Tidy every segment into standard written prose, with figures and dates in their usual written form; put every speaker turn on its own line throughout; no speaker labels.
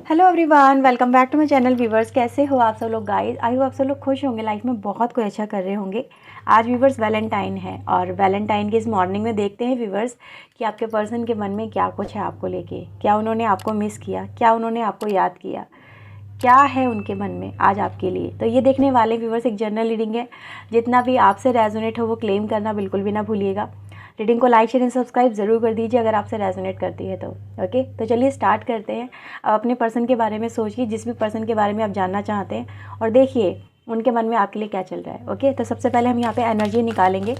Hello everyone, welcome back to my channel. Viewers, कैसे हो आप सब लोग गाइस? आई होप आप सब लोग खुश होंगे, लाइफ में बहुत कुछ अच्छा कर रहे होंगे। आज व्यूवर्स वैलेंटाइन है और वैलेंटाइन के इस मॉर्निंग में देखते हैं व्यूवर्स कि आपके पर्सन के मन में क्या कुछ है आपको लेके। क्या उन्होंने आपको मिस किया, क्या उन्होंने आपको याद किया, क्या है उनके मन में आज आपके लिए। तो ये देखने वाले व्यूवर्स एक जनरल रीडिंग है। जितना भी आपसे रेजोनेट हो वो क्लेम करना बिल्कुल भी ना भूलिएगा। रीडिंग को लाइक शेयर एंड सब्सक्राइब ज़रूर कर दीजिए अगर आपसे रेजोनेट करती है तो। ओके, तो चलिए स्टार्ट करते हैं। अब अपने पर्सन के बारे में सोचिए, जिस भी पर्सन के बारे में आप जानना चाहते हैं, और देखिए उनके मन में आपके लिए क्या चल रहा है। ओके, तो सबसे पहले हम यहाँ पे एनर्जी निकालेंगे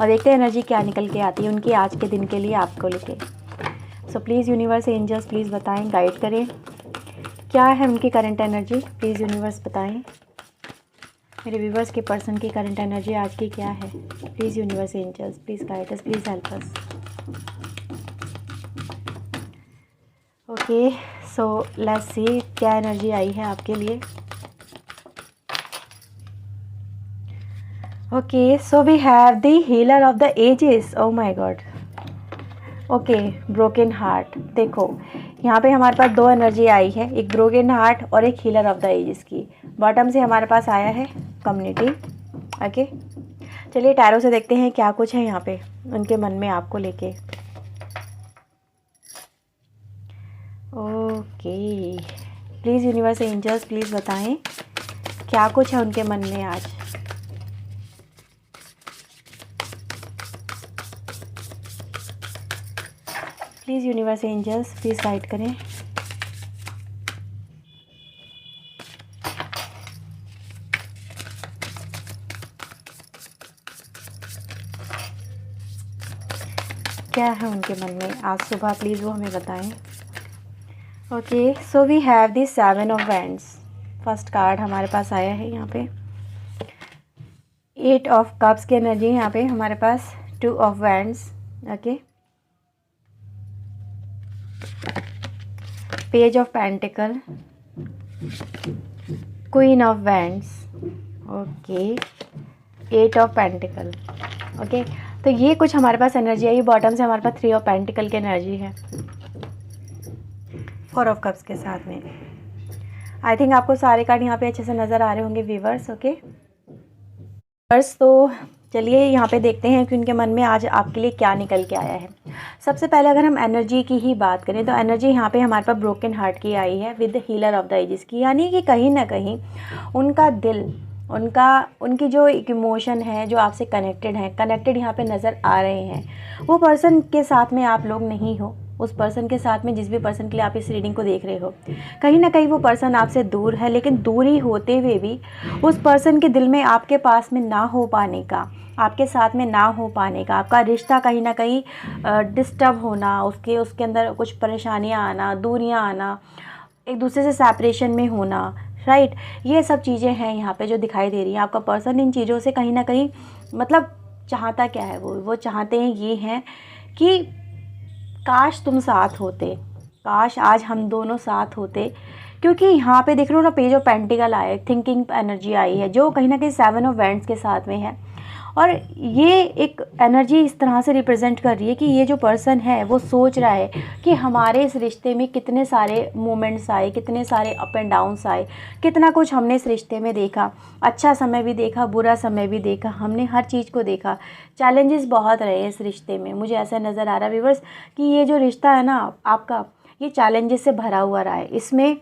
और देखते हैं एनर्जी क्या निकल के आती है उनकी आज के दिन के लिए आपको लेके। So please universe angels please बताएं, गाइड करें क्या है उनकी करंट एनर्जी। प्लीज़ यूनिवर्स बताएं मेरे व्यूवर्स के पर्सन की करंट एनर्जी आज की क्या है। Please universe angels please guide us, please help us. Okay, so let's see क्या एनर्जी आई है आपके लिए। Okay, so we have the healer of the ages. Oh my God. Okay, broken heart. देखो यहाँ पे हमारे पास दो एनर्जी आई है, एक ब्रोकन हार्ट और एक हीलर ऑफ द एजेस की। बॉटम से हमारे पास आया है कम्युनिटी। ओके, चलिए टैरो से देखते हैं क्या कुछ है यहाँ पे उनके मन में आपको लेके। Okay, please universe angels please बताएं क्या कुछ है उनके मन में आज। Please universe angels please guide करें। क्या है उनके मन में आज सुबह, प्लीज़ वो हमें बताएं। Okay, so we have the seven of wands. First card हमारे पास आया है यहाँ पे। एट ऑफ कप्स की एनर्जी यहाँ पे हमारे पास। Two of wands. Okay, page of pentacle, queen of wands. Okay, eight of pentacle. Okay, तो ये कुछ हमारे पास एनर्जी आई। बॉटम से हमारे पास थ्री ऑफ पेंटिकल की एनर्जी है फोर ऑफ कप्स के साथ में। आई थिंक आपको सारे कार्ड यहाँ पे अच्छे से नज़र आ रहे होंगे व्यूवर्स। ओके व्यूवर्स, तो चलिए यहाँ पे देखते हैं कि उनके मन में आज आपके लिए क्या निकल के आया है। सबसे पहले अगर हम एनर्जी की ही बात करें तो एनर्जी यहाँ पे हमारे पास ब्रोकन हार्ट की आई है with the healer of the ages की। यानी कि कहीं ना कहीं उनका दिल, उनकी जो एक इमोशन है जो आपसे कनेक्टेड यहाँ पे नज़र आ रहे हैं। वो पर्सन के साथ में आप लोग नहीं हो, उस पर्सन के साथ में जिस भी पर्सन के लिए आप इस रीडिंग को देख रहे हो, कहीं ना कहीं वो पर्सन आपसे दूर है। लेकिन दूरी होते हुए भी उस पर्सन के दिल में आपके पास में ना हो पाने का, आपके साथ में ना हो पाने का, आपका रिश्ता कहीं ना कहीं डिस्टर्ब होना, उसके अंदर कुछ परेशानियाँ आना, दूरियाँ आना, एक दूसरे से सेपरेशन में होना, राइट। ये सब चीज़ें हैं यहाँ पे जो दिखाई दे रही हैं। आपका पर्सन इन चीज़ों से कहीं ना कहीं मतलब चाहता क्या है, वो चाहते हैं ये हैं कि काश तुम साथ होते, काश आज हम दोनों साथ होते। क्योंकि यहाँ पे देख रहे हो ना, पेज ऑफ पेंटिकल आया है, थिंकिंग एनर्जी आई है जो कहीं ना कहीं सेवन ऑफ वैंड्स के साथ में है। और ये एक एनर्जी इस तरह से रिप्रेजेंट कर रही है कि ये जो पर्सन है वो सोच रहा है कि हमारे इस रिश्ते में कितने सारे मोमेंट्स आए, कितने सारे अप एंड डाउन्स आए, कितना कुछ हमने इस रिश्ते में देखा। अच्छा समय भी देखा, बुरा समय भी देखा, हमने हर चीज़ को देखा। चैलेंजेस बहुत रहे हैं इस रिश्ते में। मुझे ऐसा नज़र आ रहा है व्यूअर्स कि ये जो रिश्ता है ना आपका, ये चैलेंजेस से भरा हुआ रहा है। इसमें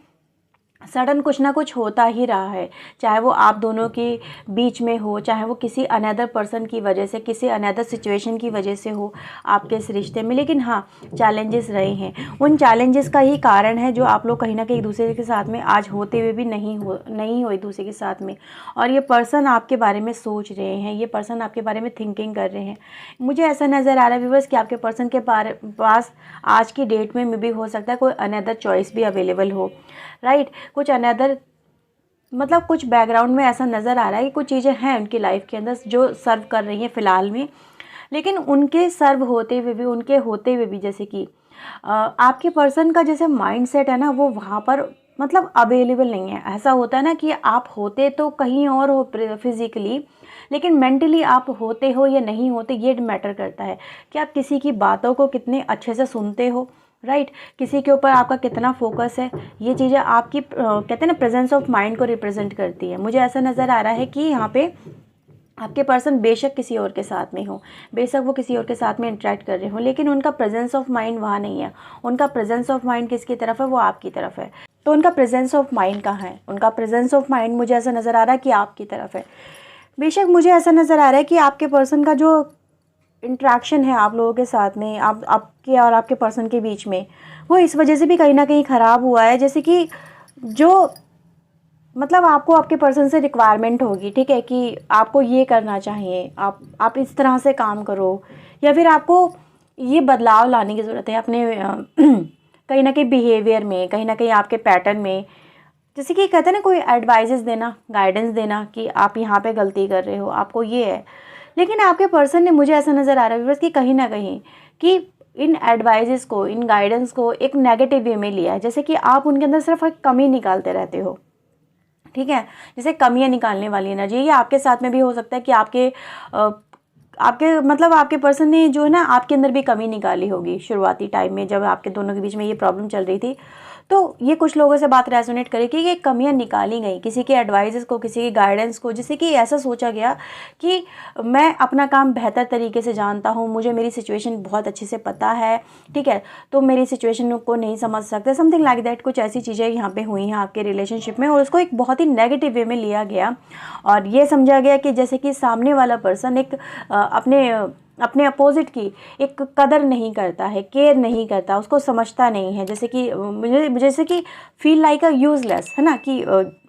सडन कुछ ना कुछ होता ही रहा है, चाहे वो आप दोनों के बीच में हो, चाहे वो किसी अनदर पर्सन की वजह से, किसी अनदर सिचुएशन की वजह से हो आपके इस रिश्ते में। लेकिन हाँ, चैलेंजेस रहे हैं। उन चैलेंजेस का ही कारण है जो आप लोग कहीं ना कहीं एक दूसरे के साथ में आज होते हुए भी नहीं हो एक दूसरे के साथ में। और ये पर्सन आपके बारे में सोच रहे हैं, ये पर्सन आपके बारे में थिंकिंग कर रहे हैं। मुझे ऐसा नज़र आ रहा है व्यूअर्स कि आपके पर्सन के पास आज की डेट में भी हो सकता है कोई अनदर चॉइस भी अवेलेबल हो, राइट। कुछ अनदर मतलब कुछ बैकग्राउंड में ऐसा नज़र आ रहा है कि कुछ चीज़ें हैं उनकी लाइफ के अंदर जो सर्व कर रही हैं फ़िलहाल में। लेकिन उनके सर्व होते हुए भी, उनके होते हुए भी, जैसे कि आपके पर्सन का जैसे माइंडसेट है ना, वो वहाँ पर मतलब अवेलेबल नहीं है। ऐसा होता है ना कि आप होते तो कहीं और हो फिज़िकली, लेकिन मेंटली आप होते हो या नहीं होते ये मैटर करता है कि आप किसी की बातों को कितने अच्छे से सुनते हो, राइट। किसी के ऊपर आपका कितना फोकस है, ये चीज़ें आपकी कहते हैं ना प्रेजेंस ऑफ माइंड को रिप्रेजेंट करती है। मुझे ऐसा नज़र आ रहा है कि यहाँ पे आपके पर्सन बेशक किसी और के साथ में हो, बेशक वो किसी और के साथ में इंटरेक्ट कर रहे हो, लेकिन उनका प्रेजेंस ऑफ माइंड वहाँ नहीं है। उनका प्रेजेंस ऑफ माइंड किसकी तरफ है? वो आपकी तरफ है। तो उनका प्रेजेंस ऑफ माइंड कहाँ है? उनका प्रेजेंस ऑफ माइंड मुझे ऐसा नज़र आ रहा है कि आपकी तरफ है। बेशक मुझे ऐसा नज़र आ रहा है कि आपके पर्सन का जो इंट्रैक्शन है आप लोगों के साथ में, आपके और आपके पर्सन के बीच में, वो इस वजह से भी कहीं ना कहीं ख़राब हुआ है। जैसे कि जो मतलब आपको आपके पर्सन से रिक्वायरमेंट होगी, ठीक है, कि आपको ये करना चाहिए, आप इस तरह से काम करो, या फिर आपको ये बदलाव लाने की ज़रूरत है अपने कहीं ना कहीं बिहेवियर में, कहीं ना कहीं आपके पैटर्न में। जैसे कि कहते हैं ना कोई एडवाइजेस देना, गाइडेंस देना कि आप यहाँ पे गलती कर रहे हो, आपको ये है। लेकिन आपके पर्सन ने, मुझे ऐसा नज़र आ रहा है कि कहीं ना कहीं कि इन एडवाइजेस को, इन गाइडेंस को एक नेगेटिव वे में लिया है। जैसे कि आप उनके अंदर सिर्फ एक कमी निकालते रहते हो, ठीक है, जैसे कमियां निकालने वाली एनर्जी। ये आपके साथ में भी हो सकता है कि आपके मतलब आपके पर्सन ने जो है ना आपके अंदर भी कमी निकाली होगी शुरुआती टाइम में, जब आपके दोनों के बीच में ये प्रॉब्लम चल रही थी। तो ये कुछ लोगों से बात रेजोनेट करे कि ये कमियां निकाली गई किसी के एडवाइजेस को, किसी के गाइडेंस को, जिससे कि ऐसा सोचा गया कि मैं अपना काम बेहतर तरीके से जानता हूँ, मुझे मेरी सिचुएशन बहुत अच्छे से पता है, ठीक है, तो मेरी सिचुएशन को नहीं समझ सकते, समथिंग लाइक दैट। कुछ ऐसी चीज़ें यहाँ पे हुई हैं आपके रिलेशनशिप में, और उसको एक बहुत ही नेगेटिव वे में लिया गया, और ये समझा गया कि जैसे कि सामने वाला पर्सन एक अपने अपोजिट की एक कदर नहीं करता है, केयर नहीं करता, उसको समझता नहीं है। जैसे कि मुझे जैसे कि फील लाइक अ यूजलेस, है ना, कि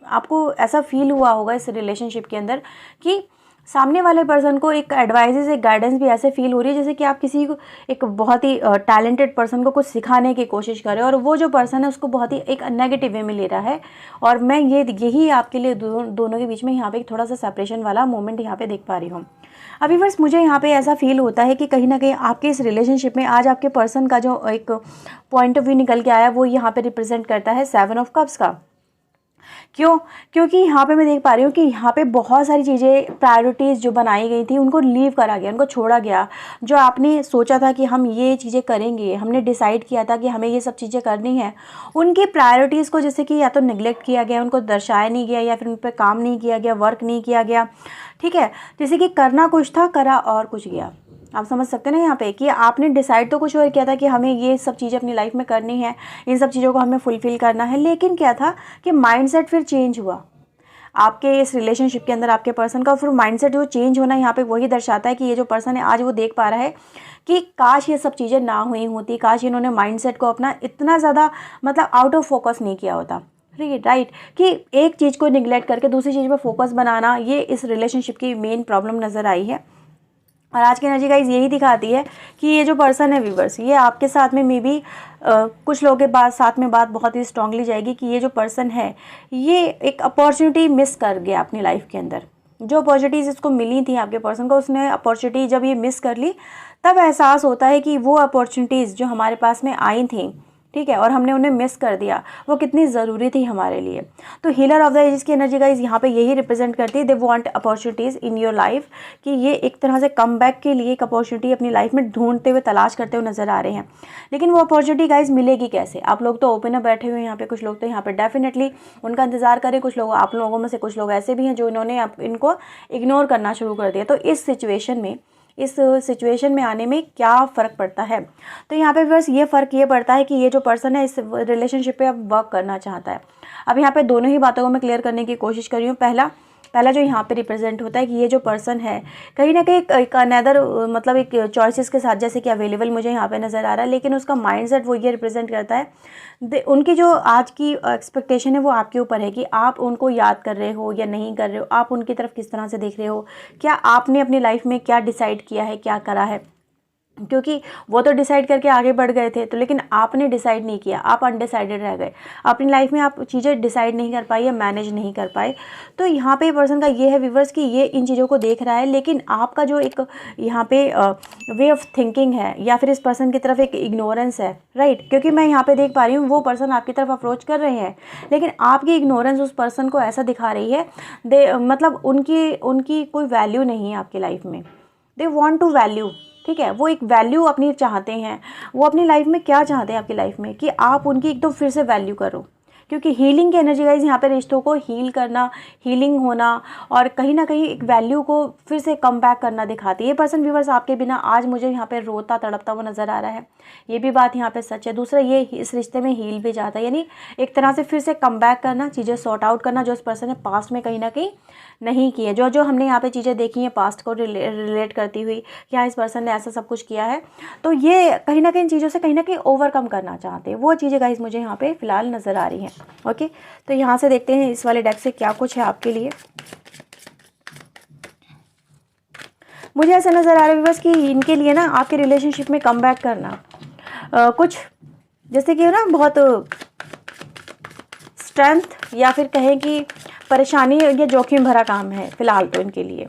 आपको ऐसा फील हुआ होगा इस रिलेशनशिप के अंदर कि सामने वाले पर्सन को एक एडवाइजेस, एक गाइडेंस भी ऐसे फील हो रही है जैसे कि आप किसी को, एक बहुत ही टैलेंटेड पर्सन को कुछ सिखाने की कोशिश कर रहे हो, और वो जो पर्सन है उसको बहुत ही एक नेगेटिव वे में ले रहा है। और मैं यही आपके लिए दोनों के बीच में यहाँ पे थोड़ा सा सेपरेशन वाला मोमेंट यहाँ पे देख पा रही हूँ। अभी बस मुझे यहाँ पे ऐसा फील होता है कि कहीं ना कहीं आपके इस रिलेशनशिप में आज आपके पर्सन का जो एक पॉइंट ऑफ व्यू निकल के आया, वो यहाँ पे रिप्रेजेंट करता है 7 ऑफ कप्स का। क्यों? क्योंकि यहाँ पे मैं देख पा रही हूँ कि यहाँ पे बहुत सारी चीज़ें, प्रायोरिटीज़ जो बनाई गई थी उनको लीव करा गया, उनको छोड़ा गया। जो आपने सोचा था कि हम ये चीज़ें करेंगे, हमने डिसाइड किया था कि हमें ये सब चीज़ें करनी है, उनकी प्रायोरिटीज़ को जैसे कि या तो निगलेक्ट किया गया, उनको दर्शाया नहीं गया, या फिर उन पर काम नहीं किया गया, वर्क नहीं किया गया, ठीक है। जैसे कि करना कुछ था, करा और कुछ गया। आप समझ सकते हैं ना यहाँ पे कि आपने डिसाइड तो कुछ और किया था कि हमें ये सब चीज़ें अपनी लाइफ में करनी है, इन सब चीज़ों को हमें फुलफ़िल करना है, लेकिन क्या था कि माइंडसेट फिर चेंज हुआ आपके इस रिलेशनशिप के अंदर, आपके पर्सन का। फिर माइंडसेट जो चेंज होना यहाँ पे वही दर्शाता है कि ये जो पर्सन है आज वो देख पा रहा है कि काश ये सब चीज़ें ना हुई होती, काश इन्होंने माइंडसेट को अपना इतना ज़्यादा मतलब आउट ऑफ फोकस नहीं किया होता, राइट। कि एक चीज़ को निगलेक्ट करके दूसरी चीज़ पर फोकस बनाना, ये इस रिलेशनशिप की मेन प्रॉब्लम नज़र आई है। और आज की एनर्जी गाइस यही दिखाती है कि ये जो पर्सन है व्यूअर्स, ये आपके साथ में मे बी कुछ लोगों के बाद साथ में बात बहुत ही स्ट्रांगली जाएगी कि ये जो पर्सन है ये एक अपॉर्चुनिटी मिस कर गया अपनी लाइफ के अंदर। जो अपॉर्चुनिटीज़ इसको मिली थी आपके पर्सन को, उसने अपॉर्चुनिटी जब ये मिस कर ली, तब एहसास होता है कि वो अपॉर्चुनिटीज़ जो हमारे पास में आई थी, ठीक है, और हमने उन्हें मिस कर दिया, वो कितनी ज़रूरी थी हमारे लिए। तो हीलर ऑफ द एजेस की एनर्जी गाइस यहाँ पे यही रिप्रेजेंट करती है, they want opportunities in your life, कि ये एक तरह से कम बैक के लिए एक अपॉर्चुनिटी अपनी लाइफ में ढूंढते हुए, तलाश करते हुए नज़र आ रहे हैं। लेकिन वो अपॉर्चुनिटी गाइस मिलेगी कैसे? आप लोग तो ओपन अप बैठे हुए हैं यहाँ पे, कुछ लोग तो यहाँ पर डेफिनेटली उनका इंतजार करें, कुछ लोग, आप लोगों में से कुछ लोग ऐसे भी हैं जो इन्होंने इनको इग्नोर करना शुरू कर दिया। तो इस सिचुएशन में आने में क्या फ़र्क पड़ता है? तो यहाँ पे बस ये फ़र्क ये पड़ता है कि ये जो पर्सन है इस रिलेशनशिप पे अब वर्क करना चाहता है। अब यहाँ पे दोनों ही बातों को मैं क्लियर करने की कोशिश कर रही हूँ। पहला जो यहाँ पे रिप्रेजेंट होता है कि ये जो पर्सन है कहीं ना कहीं एक अनदर मतलब एक चॉइसेस के साथ जैसे कि अवेलेबल मुझे यहाँ पे नज़र आ रहा है, लेकिन उसका माइंडसेट वो ये रिप्रेजेंट करता है। उनकी जो आज की एक्सपेक्टेशन है वो आपके ऊपर है कि आप उनको याद कर रहे हो या नहीं कर रहे हो, आप उनकी तरफ किस तरह से देख रहे हो, क्या आपने अपनी लाइफ में क्या डिसाइड किया है, क्या करा है। क्योंकि वो तो डिसाइड करके आगे बढ़ गए थे, तो लेकिन आपने डिसाइड नहीं किया, आप अनडिसाइडेड रह गए, अपनी लाइफ में आप चीज़ें डिसाइड नहीं कर पाई या मैनेज नहीं कर पाए। तो यहाँ पे पर्सन का ये है व्यूअर्स कि ये इन चीज़ों को देख रहा है, लेकिन आपका जो एक यहाँ पे वे ऑफ थिंकिंग है या फिर इस पर्सन की तरफ एक इग्नोरेंस है, राइट। क्योंकि मैं यहाँ पे देख पा रही हूँ वो पर्सन आपकी तरफ अप्रोच कर रहे हैं, लेकिन आपकी इग्नोरेंस उस पर्सन को ऐसा दिखा रही है मतलब उनकी कोई वैल्यू नहीं है आपकी लाइफ में। दे वॉन्ट टू वैल्यू, ठीक है, वो एक वैल्यू अपनी चाहते हैं, वो अपनी लाइफ में क्या चाहते हैं आपकी लाइफ में कि आप उनकी एक तो फिर से वैल्यू करो, क्योंकि हीलिंग की एनर्जी गाइस यहाँ पे रिश्तों को हील करना, हीलिंग होना और कहीं ना कहीं एक वैल्यू को फिर से कम बैक करना दिखाती है। ये पर्सन व्यूवर्स आपके बिना आज मुझे यहाँ पे रोता तड़पता हुआ नज़र आ रहा है, ये भी बात यहाँ पे सच है। दूसरा ये इस रिश्ते में हील भी जाता है, यानी एक तरह से फिर से कम बैक करना, चीज़ें सॉर्ट आउट करना जो इस पर्सन ने पास्ट में कहीं ना कहीं नहीं की है। जो जो हमने यहाँ पे चीज़ें देखी हैं पास्ट को रिलेट करती हुई, क्या इस पर्सन ने ऐसा सब कुछ किया है, तो ये कहीं ना कहीं चीज़ों से कहीं ना कहीं ओवरकम करना चाहते हैं। वो चीज़ें गाइस मुझे यहाँ पे फ़िलहाल नज़र आ रही हैं। ओके, तो यहाँ से देखते हैं इस वाले डेक से क्या कुछ है आपके लिए। मुझे ऐसा नज़र आ रहा है बस कि इनके लिए ना आपके रिलेशनशिप में कम बैक करना कुछ जैसे कि ना बहुत स्ट्रेंथ या फिर कहें कि परेशानी या जोखिम भरा काम है फ़िलहाल तो इनके लिए।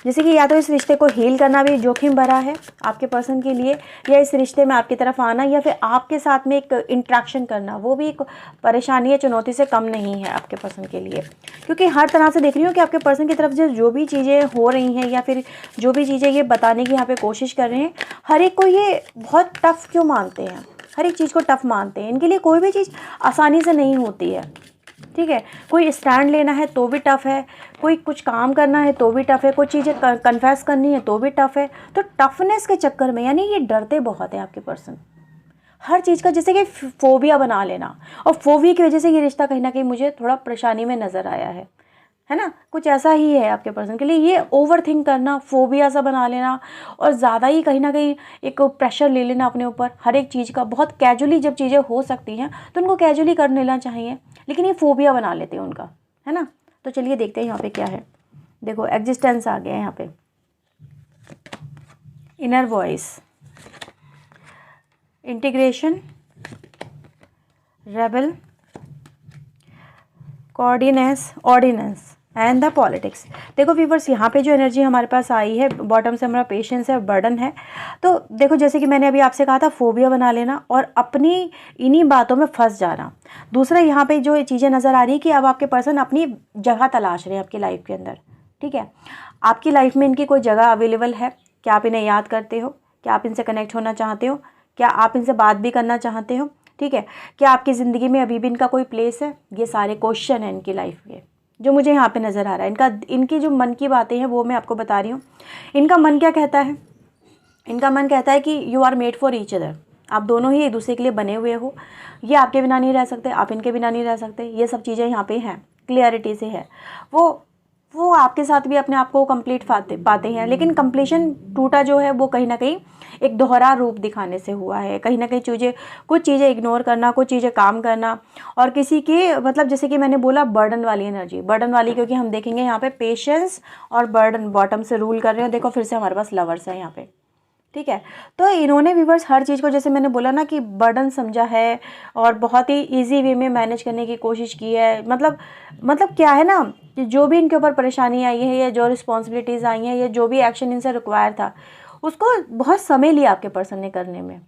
जैसे कि या तो इस रिश्ते को हील करना भी जोखिम भरा है आपके पर्सन के लिए, या इस रिश्ते में आपकी तरफ आना या फिर आपके साथ में एक इंट्रैक्शन करना वो भी एक परेशानी या चुनौती से कम नहीं है आपके पर्सन के लिए। क्योंकि हर तरह से देख रही हूँ कि आपके पर्सन की तरफ जो भी चीज़ें हो रही हैं या फिर जो भी चीज़ें ये बताने की यहाँ पे कोशिश कर रहे हैं, हर एक को ये बहुत टफ़ क्यों मानते हैं, हर एक चीज़ को टफ़ मानते हैं। इनके लिए कोई भी चीज़ आसानी से नहीं होती है, ठीक है। कोई स्टैंड लेना है तो भी टफ़ है, कोई कुछ काम करना है तो भी टफ़ है, कोई चीज़ें कन्फेस करनी है तो भी टफ़ है। तो टफनेस के चक्कर में यानी ये डरते बहुत है आपके पर्सन हर चीज़ का, जैसे कि फोबिया बना लेना, और फोबिया की वजह से ये रिश्ता कहीं ना कहीं मुझे थोड़ा परेशानी में नज़र आया है ना। कुछ ऐसा ही है आपके पर्सन के लिए, ये ओवर थिंक करना, फोबिया सा बना लेना और ज़्यादा ही कहीं ना कहीं एक प्रेशर ले लेना अपने ऊपर हर एक चीज़ का। बहुत कैजुअली जब चीज़ें हो सकती हैं तो उनको कैजुअली कर लेना चाहिए, लेकिन ये फोबिया बना लेते हैं उनका, है ना। तो चलिए देखते हैं यहाँ पे क्या है। देखो एग्जिस्टेंस आ गया है यहाँ पे, इनर वॉइस, इंटीग्रेशन, रेबल, कोऑर्डिनेस, ऑर्डिनेंस एंड द पॉलिटिक्स। देखो व्यूवर्स यहाँ पे जो एनर्जी हमारे पास आई है, बॉटम से हमारा पेशेंस है, बर्डन है। तो देखो जैसे कि मैंने अभी आपसे कहा था, फोबिया बना लेना और अपनी इन्हीं बातों में फंस जाना। दूसरा यहाँ पे जो चीज़ें नज़र आ रही है कि अब आपके पर्सन अपनी जगह तलाश रहे हैं आपकी लाइफ के अंदर, ठीक है। आपकी लाइफ में इनकी कोई जगह अवेलेबल है, क्या आप इन्हें याद करते हो, क्या आप इनसे कनेक्ट होना चाहते हो, क्या आप इनसे बात भी करना चाहते हो, ठीक है। क्या आपकी ज़िंदगी में अभी भी इनका कोई प्लेस है। ये सारे क्वेश्चन हैं इनकी लाइफ के जो मुझे यहाँ पे नज़र आ रहा है। इनकी जो मन की बातें हैं वो मैं आपको बता रही हूँ। इनका मन क्या कहता है, इनका मन कहता है कि you are made for each other, आप दोनों ही एक दूसरे के लिए बने हुए हो। ये आपके बिना नहीं रह सकते, आप इनके बिना नहीं रह सकते। ये सब चीज़ें यहाँ पे हैं, क्लियरिटी से है। वो आपके साथ भी अपने आप को कंप्लीट पाते हैं, लेकिन कंप्लीशन टूटा जो है वो कहीं ना कहीं एक दोहरा रूप दिखाने से हुआ है। कहीं ना कहीं कुछ चीज़ें इग्नोर करना, कुछ चीज़ें काम करना, और किसी के मतलब जैसे कि मैंने बोला बर्डन वाली एनर्जी, बर्डन वाली, क्योंकि हम देखेंगे यहाँ पे पेशेंस और बर्डन बॉटम से रूल कर रहे हो। देखो फिर से हमारे पास लवर्स है यहाँ पे, ठीक है। तो इन्होंने व्यूवर्स हर चीज़ को, जैसे मैंने बोला ना कि बर्डन समझा है और बहुत ही इजी वे में मैनेज करने की कोशिश की है। मतलब क्या है ना कि जो भी इनके ऊपर परेशानी आई है या जो रिस्पॉन्सिबिलिटीज़ आई हैं या जो भी एक्शन इनसे रिक्वायर था, उसको बहुत समय लिया आपके पर्सन ने करने में,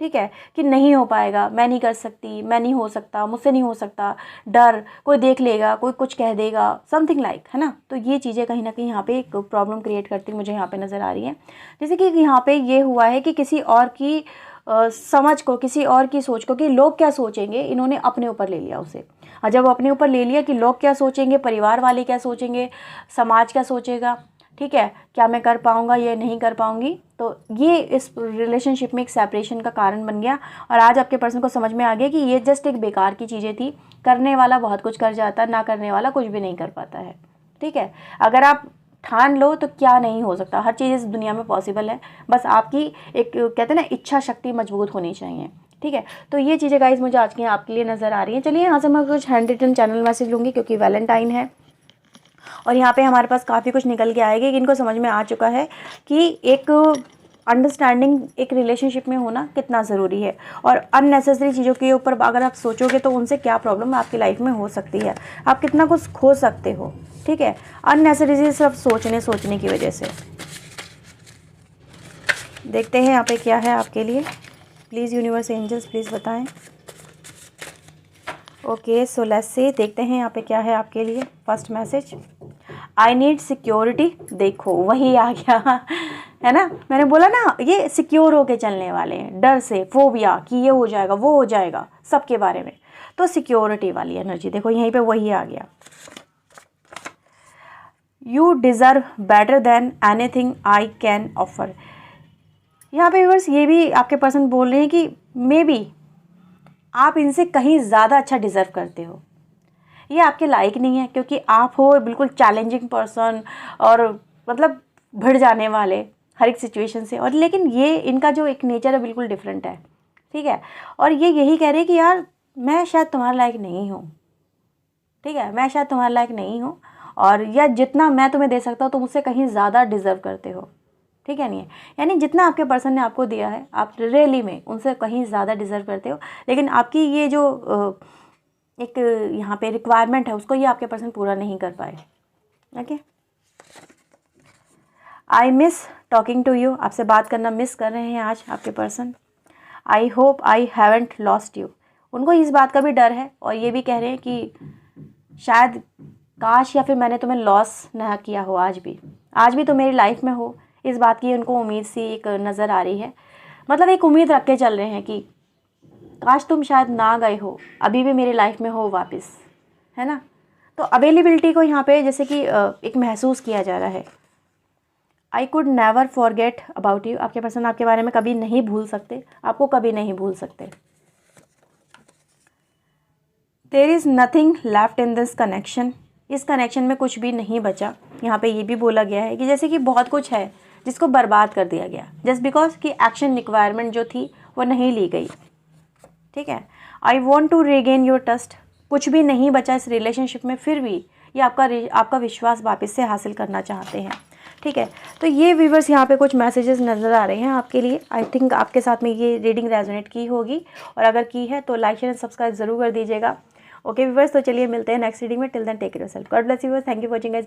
ठीक है। कि नहीं हो पाएगा, मैं नहीं कर सकती, मैं नहीं हो सकता, मुझसे नहीं हो सकता, डर, कोई देख लेगा, कोई कुछ कह देगा, समथिंग लाइक, है ना। तो ये चीज़ें कहीं ना कहीं यहाँ पे एक प्रॉब्लम क्रिएट करती मुझे यहाँ पे नज़र आ रही है। जैसे कि यहाँ पे ये हुआ है कि किसी और की समझ को, किसी और की सोच को, कि लोग क्या सोचेंगे, इन्होंने अपने ऊपर ले लिया उसे। और जब अपने ऊपर ले लिया कि लोग क्या सोचेंगे, परिवार वाले क्या सोचेंगे, समाज क्या सोचेगा, ठीक है, क्या मैं कर पाऊँगा या नहीं कर पाऊँगी, तो ये इस रिलेशनशिप में एक सेपरेशन का कारण बन गया। और आज आपके पर्सन को समझ में आ गया कि ये जस्ट एक बेकार की चीज़ें थी। करने वाला बहुत कुछ कर जाता है, ना करने वाला कुछ भी नहीं कर पाता है, ठीक है। अगर आप ठान लो तो क्या नहीं हो सकता, हर चीज़ इस दुनिया में पॉसिबल है। बस आपकी एक कहते हैं ना इच्छा शक्ति मजबूत होनी चाहिए, ठीक है। तो ये चीज़ें गाइस मुझे आज की आपके लिए नज़र आ रही हैं। चलिए यहाँ से मैं कुछ हैंड रिटन चैनल मैसेज लूँगी क्योंकि वैलेंटाइन है और यहाँ पे हमारे पास काफ़ी कुछ निकल के आएगा कि इनको समझ में आ चुका है कि एक अंडरस्टैंडिंग एक रिलेशनशिप में होना कितना ज़रूरी है। और अननेसेसरी चीज़ों के ऊपर अगर आप सोचोगे तो उनसे क्या प्रॉब्लम आपकी लाइफ में हो सकती है, आप कितना कुछ खो सकते हो, ठीक है, अननेसेसरी सब सोचने की वजह से। देखते हैं यहाँ पे क्या है आपके लिए। प्लीज़ यूनिवर्स एंजल्स प्लीज़ बताएं। ओके सो लेट्स सी, देखते हैं यहाँ पे क्या है आपके लिए। First message, I need security. देखो वही आ गया है ना, मैंने बोला ना ये सिक्योर होके चलने वाले हैं, डर से, फोबिया कि ये हो जाएगा वो हो जाएगा सबके बारे में, तो सिक्योरिटी वाली एनर्जी देखो यहीं पे वही आ गया। You deserve better than anything I can offer. यहाँ पे व्यूअर्स ये भी आपके पर्सन बोल रहे हैं कि मे बी आप इनसे कहीं ज़्यादा अच्छा डिज़र्व करते हो, ये आपके लायक नहीं है, क्योंकि आप हो बिल्कुल चैलेंजिंग पर्सन और मतलब भिड़ जाने वाले हर एक सिचुएशन से, और लेकिन ये इनका जो एक नेचर है बिल्कुल डिफरेंट है, ठीक है। और ये यही कह रहे हैं कि यार मैं शायद तुम्हारे लायक नहीं हूँ, ठीक है, मैं शायद तुम्हारे लायक नहीं हूँ, और या जितना मैं तुम्हें दे सकता हूँ तुम उससे कहीं ज़्यादा डिज़र्व करते हो, ठीक है। नहीं है यानी जितना आपके पर्सन ने आपको दिया है आप रियली में उनसे कहीं ज़्यादा डिज़र्व करते हो, लेकिन आपकी ये जो एक यहाँ पे रिक्वायरमेंट है उसको ये आपके पर्सन पूरा नहीं कर पाए। Okay, I miss talking to you, आपसे बात करना मिस कर रहे हैं आज आपके person. I hope I haven't lost you, उनको इस बात का भी डर है और ये भी कह रहे हैं कि शायद काश या फिर मैंने तुम्हें लॉस ना किया हो, आज भी तुम मेरी लाइफ में हो, इस बात की उनको उम्मीद सी एक नज़र आ रही है। मतलब एक उम्मीद रख के चल रहे हैं कि काश तुम शायद ना गए हो, अभी भी मेरी लाइफ में हो वापस, है ना। तो अवेलेबिलिटी को यहाँ पे जैसे कि एक महसूस किया जा रहा है। I could never forget about you, आपके पर्सन आपके बारे में कभी नहीं भूल सकते, आपको कभी नहीं भूल सकते। There is nothing left in this connection, इस कनेक्शन में कुछ भी नहीं बचा। यहाँ पे ये भी बोला गया है कि जैसे कि बहुत कुछ है जिसको बर्बाद कर दिया गया जस्ट बिकॉज कि एक्शन रिक्वायरमेंट जो थी वो नहीं ली गई, ठीक है। I want to regain your trust, कुछ भी नहीं बचा इस रिलेशनशिप में, फिर भी ये आपका विश्वास वापस से हासिल करना चाहते हैं, ठीक है। तो ये व्यूअर्स यहाँ पे कुछ मैसेजेस नज़र आ रहे हैं आपके लिए। आई थिंक आपके साथ में ये रीडिंग रेजोनेट की होगी, और अगर की है तो लाइक शेयर एंड सब्सक्राइब जरूर कर दीजिएगा। ओके व्यूअर्स, तो चलिए मिलते हैं नेक्स्ट रीडिंग में। Till then take care yourself, God bless you, thank you for watching guys.